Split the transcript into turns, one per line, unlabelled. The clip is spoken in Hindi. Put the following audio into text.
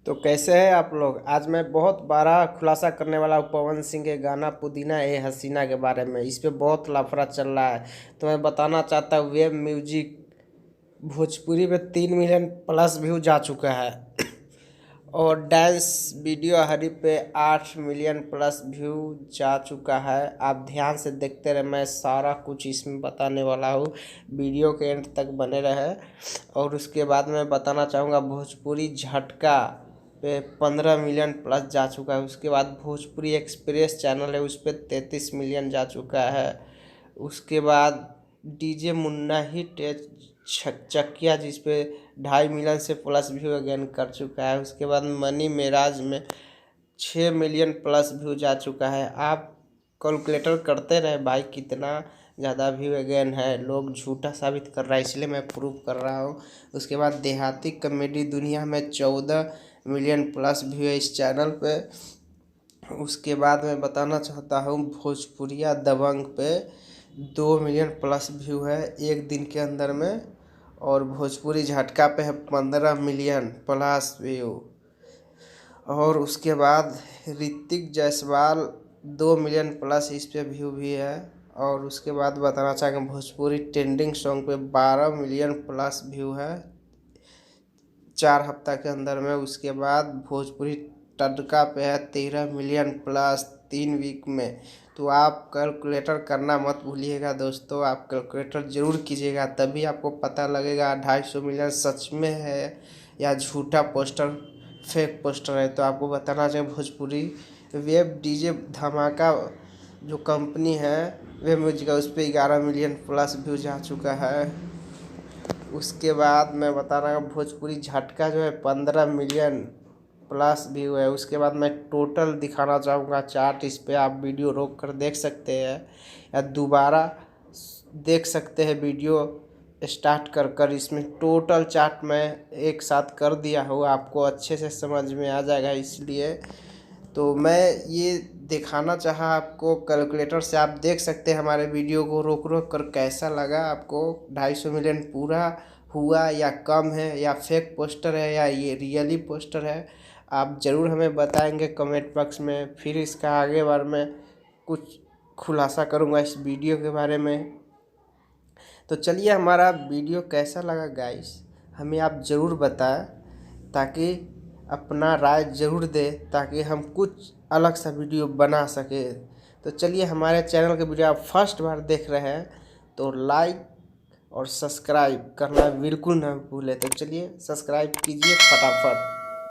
तो कैसे हैं आप लोग। आज मैं बहुत बड़ा खुलासा करने वाला हूँ पवन सिंह के गाना पुदीना ए हसीना के बारे में। इस पे बहुत लफड़ा चल रहा है, तो मैं बताना चाहता हूँ वेब म्यूजिक भोजपुरी में 3 मिलियन प्लस व्यू जा चुका है और डांस वीडियो हरी पे 8 मिलियन प्लस व्यू जा चुका है। आप ध्यान से देखते रहे, मैं सारा कुछ इसमें बताने वाला हूँ, वीडियो के एंड तक बने रहे। और उसके बाद मैं बताना चाहूँगा भोजपुरी झटका पे 15 मिलियन प्लस जा चुका है। उसके बाद भोजपुरी एक्सप्रेस चैनल है, उस पर 33 मिलियन जा चुका है। उसके बाद डीजे मुन्ना हिट चकिया जिस पे 2.5 मिलियन से प्लस व्यू गेन कर चुका है। उसके बाद मनी मेराज में 6 मिलियन प्लस व्यू जा चुका है। आप कैलकुलेटर करते रहे भाई कितना ज़्यादा व्यू गेन है, लोग झूठा साबित कर रहा है, इसलिए मैं प्रूव कर रहा हूँ। उसके बाद देहाती कॉमेडी दुनिया में 14 मिलियन प्लस व्यू है इस चैनल पे। उसके बाद मैं बताना चाहता हूँ भोजपुरिया दबंग पे 2 मिलियन प्लस व्यू है एक दिन के अंदर में। और भोजपुरी झटका पे है 15 मिलियन प्लस व्यू। और उसके बाद ऋतिक जायसवाल 2 मिलियन प्लस इस पे व्यू भी है। और उसके बाद बताना चाहेंगे भोजपुरी ट्रेंडिंग सॉन्ग पे 12 मिलियन प्लस व्यू है 4 हफ्ता के अंदर में। उसके बाद भोजपुरी तड़का पे है 13 मिलियन प्लस 3 वीक में। तो आप कैलकुलेटर करना मत भूलिएगा दोस्तों, आप कैलकुलेटर ज़रूर कीजिएगा, तभी आपको पता लगेगा 250 मिलियन सच में है या झूठा पोस्टर फेक पोस्टर है। तो आपको बताना चाहिए भोजपुरी वेब डीजे धमाका जो कंपनी है वेब म्यूजिक का, उस पर 11 मिलियन प्लस व्यू जा चुका है। उसके बाद मैं बता रहा हूँ भोजपुरी झटका जो है 15 मिलियन प्लस व्यू है। उसके बाद मैं टोटल दिखाना चाहूँगा चार्ट, इस पर आप वीडियो रोक कर देख सकते हैं या दोबारा देख सकते हैं वीडियो स्टार्ट कर इसमें टोटल चार्ट मैं एक साथ कर दिया हूँ, आपको अच्छे से समझ में आ जाएगा। इसलिए तो मैं ये दिखाना चाहा आपको, कैलकुलेटर से आप देख सकते हैं हमारे वीडियो को रोक रोक कर कैसा लगा आपको। 250 मिलियन पूरा हुआ या कम है या फेक पोस्टर है या ये रियली पोस्टर है, आप ज़रूर हमें बताएंगे कमेंट बॉक्स में। फिर इसका आगे बार मैं कुछ खुलासा करूँगा इस वीडियो के बारे में। तो चलिए हमारा वीडियो कैसा लगा गाइस, हमें आप ज़रूर बताएं, ताकि अपना राय ज़रूर दे, ताकि हम कुछ अलग सा वीडियो बना सके। तो चलिए हमारे चैनल के वीडियो आप फर्स्ट बार देख रहे हैं तो लाइक और सब्सक्राइब करना बिल्कुल ना भूलें। तो चलिए सब्सक्राइब कीजिए फटाफट।